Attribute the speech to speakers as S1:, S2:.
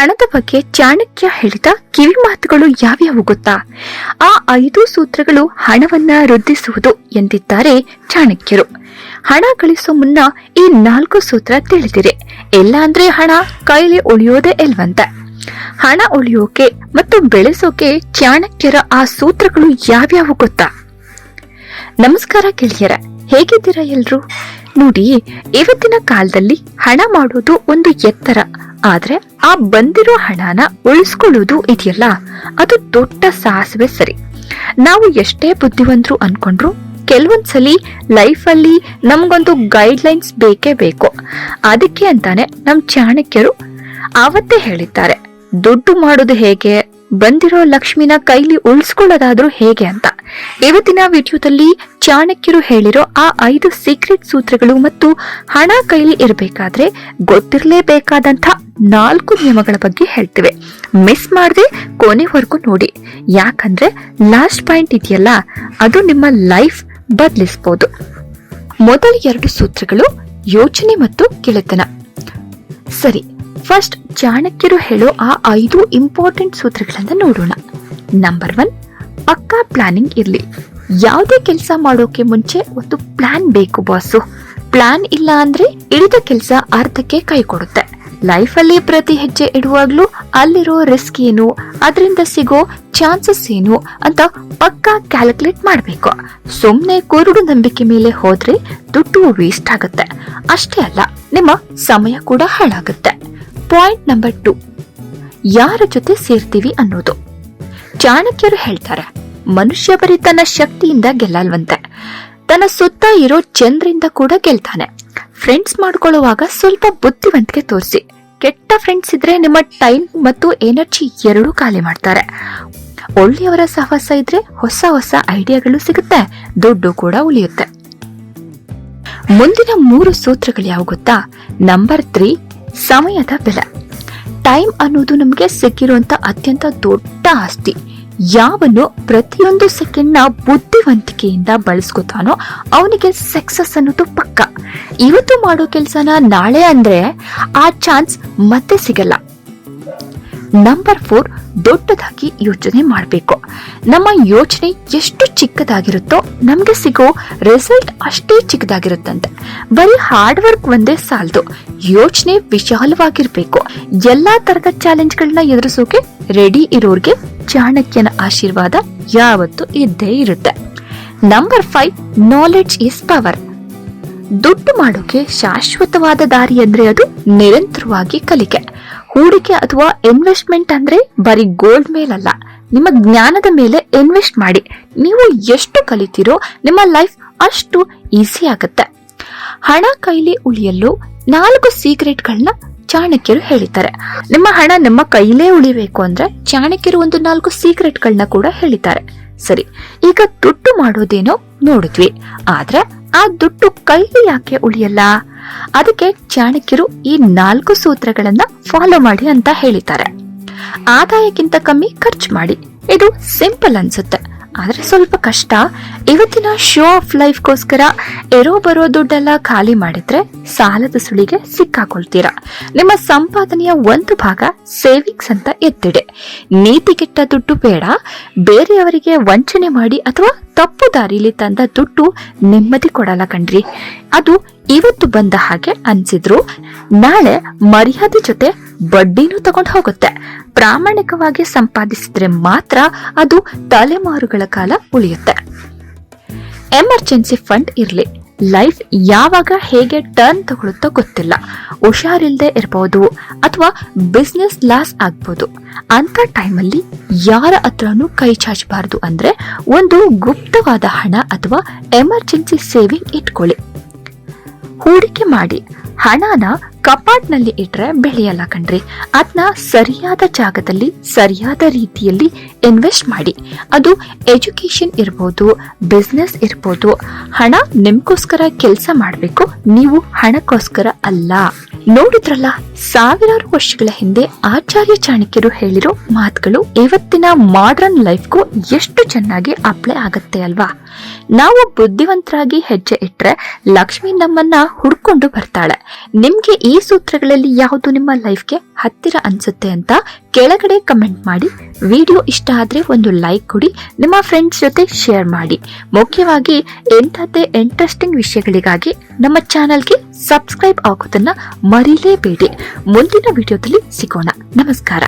S1: ಹಣದ ಬಗ್ಗೆ ಚಾಣಕ್ಯ ಹೇಳಿದ ಕಿವಿ ಮಾತುಗಳು ಯಾವ್ಯಾವು ಗೊತ್ತಾ? ಆ 5 ಸೂತ್ರಗಳು ಹಣವನ್ನ ವೃದ್ಧಿಸುವುದು ಎಂದಿದ್ದಾರೆ ಚಾಣಕ್ಯರು. ಹಣ ಗಳಿಸೋ ಮುನ್ನ ಈ 4 ಸೂತ್ರ ತಿಳಿದಿರಿ, ಇಲ್ಲಾಂದ್ರೆ ಹಣ ಕೈಲಿ ಉಳಿಯೋದೇ ಇಲ್ವಂತೆ. ಹಣ ಉಳಿಯೋಕೆ ಮತ್ತು ಬೆಳೆಸೋಕೆ ಚಾಣಕ್ಯರ ಆ ಸೂತ್ರಗಳು ಯಾವ್ಯಾವು ಗೊತ್ತಾ? ನಮಸ್ಕಾರ ಗೆಳೆಯರ, ಹೇಗಿದ್ದೀರಾ ಎಲ್ರು? ನೋಡಿ, ಇವತ್ತಿನ ಕಾಲದಲ್ಲಿ ಹಣ ಮಾಡೋದು ಒಂದು ಎತ್ತರ, ಆದ್ರೆ ಆ ಬಂದಿರೋ ಹಣನ ಉಳಿಸ್ಕೊಳ್ಳೋದು ಇದೆಯಲ್ಲ, ಅದು ದೊಡ್ಡ ಸಾಹಸವೇ ಸರಿ. ನಾವು ಎಷ್ಟೇ ಬುದ್ಧಿವಂತರು ಅನ್ಕೊಂಡ್ರು ಕೆಲವೊಂದ್ಸಲಿ ಲೈಫಲ್ಲಿ ನಮ್ಗೊಂದು ಗೈಡ್ ಲೈನ್ಸ್ ಬೇಕೇ ಬೇಕು. ಅದಕ್ಕೆ ಅಂತಾನೆ ನಮ್ ಚಾಣಕ್ಯರು ಆವತ್ತೇ ಹೇಳಿದ್ದಾರೆ, ದುಡ್ಡು ಮಾಡೋದು ಹೇಗೆ, ಬಂದಿರೋ ಲಕ್ಷ್ಮಿನ ಕೈಲಿ ಉಳಿಸ್ಕೊಳ್ಳೋದಾದ್ರೂ ಹೇಗೆ ಅಂತ. ಇವತ್ತಿನ ವಿಡಿಯೋದಲ್ಲಿ ಚಾಣಕ್ಯರು ಹೇಳಿರೋ ಆ 5 ಸೀಕ್ರೆಟ್ ಸೂತ್ರಗಳು ಮತ್ತು ಹಣ ಕೈಲಿ ಇರಬೇಕಾದ್ರೆ ಗೊತ್ತಿರಲೇಬೇಕಾದಂತ 4 ನಿಯಮಗಳ ಬಗ್ಗೆ ಹೇಳ್ತಿವೆ. ಮಿಸ್ ಮಾಡದೆ ಕೊನೆವರೆಗೂ ನೋಡಿ, ಯಾಕಂದ್ರೆ ಲಾಸ್ಟ್ ಪಾಯಿಂಟ್ ಇದೆಯಲ್ಲ, ಅದು ನಿಮ್ಮ ಲೈಫ್ ಬದಲಿಸಬಹುದು. ಮೊದಲ 2 ಸೂತ್ರಗಳು ಯೋಚನೆ ಮತ್ತು ಗೆಳೆತನ. ಸರಿ, ಫಸ್ಟ್ ಚಾಣಕ್ಯರು ಹೇಳೋ ಆ 5 ಇಂಪಾರ್ಟೆಂಟ್ ಸೂತ್ರಗಳನ್ನ ನೋಡೋಣ. ನಂಬರ್ 1, ಪಕ್ಕಾ ಪ್ಲಾನಿಂಗ್ ಇರ್ಲಿ. ಯಾವುದೇ ಕೆಲಸ ಮಾಡೋಕೆ ಮುಂಚೆ ಒಂದು ಪ್ಲಾನ್ ಬೇಕು ಬಾಸು. ಪ್ಲಾನ್ ಇಲ್ಲ ಅಂದ್ರೆ ಇಳಿದ ಕೆಲಸ ಅರ್ಧಕ್ಕೆ ಕೈ ಕೊಡುತ್ತೆ. ಲೈಫಲ್ಲಿ ಪ್ರತಿ ಹೆಜ್ಜೆ ಇಡುವಾಗ್ಲೂ ಅಲ್ಲಿರೋ ರಿಸ್ಕ್ ಏನು, ಅದರಿಂದ ಸಿಗೋ ಚಾನ್ಸಸ್ ಏನು ಅಂತ ಪಕ್ಕಾ ಕ್ಯಾಲ್ಕುಲೇಟ್ ಮಾಡಬೇಕು. ಸುಮ್ನೆ ಕುರುಡು ನಂಬಿಕೆ ಮೇಲೆ ಹೋದ್ರೆ ದುಡ್ಡು ವೇಸ್ಟ್ ಆಗುತ್ತೆ. ಅಷ್ಟೇ ಅಲ್ಲ, ನಿಮ್ಮ ಸಮಯ ಕೂಡ ಹಾಳಾಗುತ್ತೆ. ಪಾಯಿಂಟ್ ನಂಬರ್ 2, ಯಾರ ಜೊತೆ ಸೇರ್ತೀವಿ ಅನ್ನೋದು. ಚಾಣಕ್ಯರು ಹೇಳ್ತಾರೆ, ಮನುಷ್ಯ ಬರೀ ತನ್ನ ಶಕ್ತಿಯಿಂದ ಗೆಲ್ಲಲ್ವಂತೆ, ತನ್ನ ಸುತ್ತ ಇರೋ ಜನರಿಂದ ಕೂಡ ಗೆಲ್ತಾನೆ. ಫ್ರೆಂಡ್ಸ್ ಮಾಡ್ಕೊಳ್ಳುವಾಗ ಸ್ವಲ್ಪ ಬುದ್ಧಿವಂತಿಕೆ ತೋರಿಸಿ. ಕೆಟ್ಟ ಫ್ರೆಂಡ್ಸ್ ಇದ್ರೆ ನಿಮ್ಮ ಟೈಮ್ ಮತ್ತು ಎನರ್ಜಿ ಎರಡೂ ಖಾಲಿ ಮಾಡ್ತಾರೆ. ಒಳ್ಳೆಯವರ ಸಹವಾಸ ಇದ್ರೆ ಹೊಸ ಹೊಸ ಐಡಿಯಾಗಳು ಸಿಗುತ್ತೆ, ದುಡ್ಡು ಕೂಡ ಉಳಿಯುತ್ತೆ. ಮುಂದಿನ 3 ಸೂತ್ರಗಳು ಯಾವ ಗೊತ್ತಾ? ನಂಬರ್ 3, ಸಮಯದ ಬೆಲೆ. ಟೈಮ್ ಅನ್ನೋದು ನಮಗೆ ಸಿಕ್ಕಿರುವಂತ ಅತ್ಯಂತ ದೊಡ್ಡ ಆಸ್ತಿ. ಯಾವನು ಪ್ರತಿಯೊಂದು ಸೆಕೆಂಡ್ ನ ಬುದ್ಧಿವಂತಿಕೆಯಿಂದ ಬಳಸ್ಕೊತಾನೋ ಅವನಿಗೆ ಸಕ್ಸಸ್ ಅನ್ನೋದು ಪಕ್ಕ. ಇವತ್ತು ಮಾಡೋ ಕೆಲ್ಸನ ನಾಳೆ ಅಂದ್ರೆ ಆ ಚಾನ್ಸ್ ಮತ್ತೆ ಸಿಗಲ್ಲ. ನಂಬರ್ 4, ದೊಡ್ಡದಾಗಿ ಯೋಚನೆ ಮಾಡಬೇಕು. ನಮ್ಮ ಯೋಚನೆ ಎಷ್ಟು ಚಿಕ್ಕದಾಗಿರುತ್ತೋ ನಮ್ಗೆ ಸಿಗೋ ರಿಸಲ್ಟ್ ಅಷ್ಟೇ ಚಿಕ್ಕದಾಗಿರುತ್ತಂತೆ. ಬರೀ ಹಾರ್ಡ್ ವರ್ಕ್ ಒಂದೇ ಸಾಲದು, ಯೋಚನೆ ವಿಶಾಲವಾಗಿರ್ಬೇಕು. ಎಲ್ಲಾ ತರದ ಚಾಲೆಂಜ್ ಗಳನ್ನ ಎದುರಿಸೋಕೆ ರೆಡಿ ಇರೋರ್ಗೆ ಚಾಣಕ್ಯನ ಆಶೀರ್ವಾದ ಯಾವತ್ತೂ ಇದ್ದೇ ಇರುತ್ತೆ. Number 5, knowledge is power. ದುಡ್ಡು ಮಾಡೋಕೆ ಶಾಶ್ವತವಾದ ದಾರಿ ಅಂದ್ರೆ ಅದು ನಿರಂತರವಾಗಿ ಕಲಿಕೆ. ಹೂಡಿಕೆ ಅಥವಾ ಇನ್ವೆಸ್ಟ್ಮೆಂಟ್ ಅಂದ್ರೆ ಬರೀ ಗೋಲ್ಡ್ ಮೇಲಲ್ಲ, ನಿಮ್ಮ ಜ್ಞಾನದ ಮೇಲೆ ಇನ್ವೆಸ್ಟ್ ಮಾಡಿ. ನೀವು ಎಷ್ಟು ಕಲಿತೀರೋ ನಿಮ್ಮ ಲೈಫ್ ಅಷ್ಟು ಈಸಿ ಆಗುತ್ತೆ. ಹಣ ಕೈಲಿ ಉಳಿಯಲು 4 ಸೀಕ್ರೆಟ್ಗಳನ್ನ ಚಾಣಕ್ಯರು ಹೇಳಿದ್ದಾರೆ. ನಿಮ್ಮ ಹಣ ನಿಮ್ಮ ಕೈಲೇ ಉಳಿಬೇಕು ಅಂದ್ರೆ ಚಾಣಕ್ಯರು ಒಂದು 4 ಸೀಕ್ರೆಟ್ಗಳನ್ನ ಕೂಡ ಹೇಳಿದ್ದಾರೆ. ಸರಿ, ಈಗ ದುಡ್ಡು ಮಾಡೋದೇನೋ ನೋಡಿದ್ವಿ, ಆದ್ರೆ ಆ ದುಡ್ಡು ಕೈಲಿ ಯಾಕೆ ಉಳಿಯಲ್ಲ? ಅದಕ್ಕೆ ಚಾಣಕ್ಯರು ಈ 4 ಸೂತ್ರಗಳನ್ನ ಫಾಲೋ ಮಾಡಿ ಅಂತ ಹೇಳಿದ್ದಾರೆ. ಆದಾಯಕ್ಕಿಂತ ಕಮ್ಮಿ ಖರ್ಚು ಮಾಡಿ. ಇದು ಸಿಂಪಲ್ ಅನ್ಸುತ್ತೆ, ಆದ್ರೆ ಸ್ವಲ್ಪ ಕಷ್ಟ. ಇವತ್ತಿನ ಶೋ ಆಫ್ ಲೈಫ್ಗೋಸ್ಕರ ಬರೋ ದುಡ್ಡೆಲ್ಲ ಖಾಲಿ ಮಾಡಿದ್ರೆ ಸಾಲದ ಸುಳಿಗೆ ಸಿಕ್ಕಾಕೊಳ್ತೀರಾ. ನಿಮ್ಮ ಸಂಪಾದನೆಯ ಒಂದು ಭಾಗ ಸೇವಿಂಗ್ಸ್ ಅಂತ ಎತ್ತಿಡೆ. ನೀತಿಗೆಟ್ಟ ದುಡ್ಡು ಬೇಡ. ಬೇರೆಯವರಿಗೆ ವಂಚನೆ ಮಾಡಿ ಅಥವಾ ತಪ್ಪು ದಾರಿಲಿ ತಂದ ದುಡ್ಡು ನೆಮ್ಮದಿ ಕೊಡಲ್ಲ ಕಣ್ರಿ. ಅದು ಇವತ್ತು ಬಂದ ಹಾಗೆ ಅನ್ಸಿದ್ರು ನಾಳೆ ಮರ್ಯಾದೆ ಜೊತೆ ಬಡ್ಡಿನೂ ತಗೊಂಡು ಹೋಗುತ್ತೆ. ಪ್ರಾಮಾಣಿಕವಾಗಿ ಸಂಪಾದಿಸಿದ್ರೆ ಮಾತ್ರ ಅದು ತಲೆಮಾರುಗಳ ಕಾಲ ಉಳಿಯುತ್ತೆ. ಎಮರ್ಜೆನ್ಸಿ ಫಂಡ್ ಇರ್ಲಿ. ಲೈಫ್ ಯಾವಾಗ ಹೇಗೆ ಟರ್ನ್ ತಗೊಳುತ್ತೋ ಗೊತ್ತಿಲ್ಲ. ಹುಷಾರಿಲ್ದೆ ಇರಬಹುದು ಅಥವಾ ಬಿಸ್ನೆಸ್ ಲಾಸ್ ಆಗ್ಬೋದು. ಅಂತ ಟೈಮಲ್ಲಿ ಯಾರ ಹತ್ರನೂ ಕೈ ಚಾಚಬಾರದು. ಅಂದ್ರೆ ಒಂದು ಗುಪ್ತವಾದ ಹಣ ಅಥವಾ ಎಮರ್ಜೆನ್ಸಿ ಸೇವಿಂಗ್ ಇಟ್ಕೊಳ್ಳಿ. ಹೂಡಿಕೆ ಮಾಡಿ. ಹಣನ ಕಪಾಟ್ನಲ್ಲಿ ಇಟ್ರೆ ಬೆಳೆಯಲ್ಲ ಕಣ್ರಿ. ಅದನ್ನ ಸರಿಯಾದ ಜಾಗದಲ್ಲಿ ಸರಿಯಾದ ರೀತಿಯಲ್ಲಿ ಇನ್ವೆಸ್ಟ್ ಮಾಡಿ. ಅದು ಎಜುಕೇಶನ್ ಇರ್ಬೋದು, ಬಿಸ್ನೆಸ್ ಇರ್ಬೋದು. ಹಣ ನಿಮ್ಗೋಸ್ಕರ ಕೆಲಸ ಮಾಡಬೇಕು, ನೀವು ಹಣಕ್ಕೋಸ್ಕರ ಅಲ್ಲ. ನೋಡಿದ್ರಲ್ಲ, ಸಾವಿರಾರು ವರ್ಷಗಳ ಹಿಂದೆ ಆಚಾರ್ಯ ಚಾಣಕ್ಯರು ಹೇಳಿರೋ ಮಾತುಗಳು ಇವತ್ತಿನ ಮಾಡರ್ನ್ ಲೈಫ್ಗೂ ಎಷ್ಟು ಚೆನ್ನಾಗಿ ಅಪ್ಲೈ ಆಗುತ್ತೆ ಅಲ್ವಾ? ನಾವು ಬುದ್ಧಿವಂತರಾಗಿ ಹೆಜ್ಜೆ ಇಟ್ರೆ ಲಕ್ಷ್ಮಿ ನಮ್ಮನ್ನ ಹುಡ್ಕೊಂಡು ಬರ್ತಾಳೆ. ನಿಮ್ಗೆ ಈ ಈ ಸೂತ್ರಗಳಲ್ಲಿ ಯಾವುದು ನಿಮ್ಮ ಲೈಫ್ಗೆ ಹತ್ತಿರ ಅನ್ಸುತ್ತೆ ಅಂತ ಕೆಳಗಡೆ ಕಮೆಂಟ್ ಮಾಡಿ. ವಿಡಿಯೋ ಇಷ್ಟ ಆದ್ರೆ ಒಂದು ಲೈಕ್ ಕೊಡಿ, ನಿಮ್ಮ ಫ್ರೆಂಡ್ಸ್ ಜೊತೆ ಶೇರ್ ಮಾಡಿ. ಮುಖ್ಯವಾಗಿ ಎಂಥದ್ದೇ ಇಂಟ್ರೆಸ್ಟಿಂಗ್ ವಿಷಯಗಳಿಗಾಗಿ ನಮ್ಮ ಚಾನೆಲ್ಗೆ ಸಬ್ಸ್ಕ್ರೈಬ್ ಆಗೋದನ್ನ ಮರೀಲೇಬೇಡಿ. ಮುಂದಿನ ವಿಡಿಯೋದಲ್ಲಿ ಸಿಗೋಣ. ನಮಸ್ಕಾರ.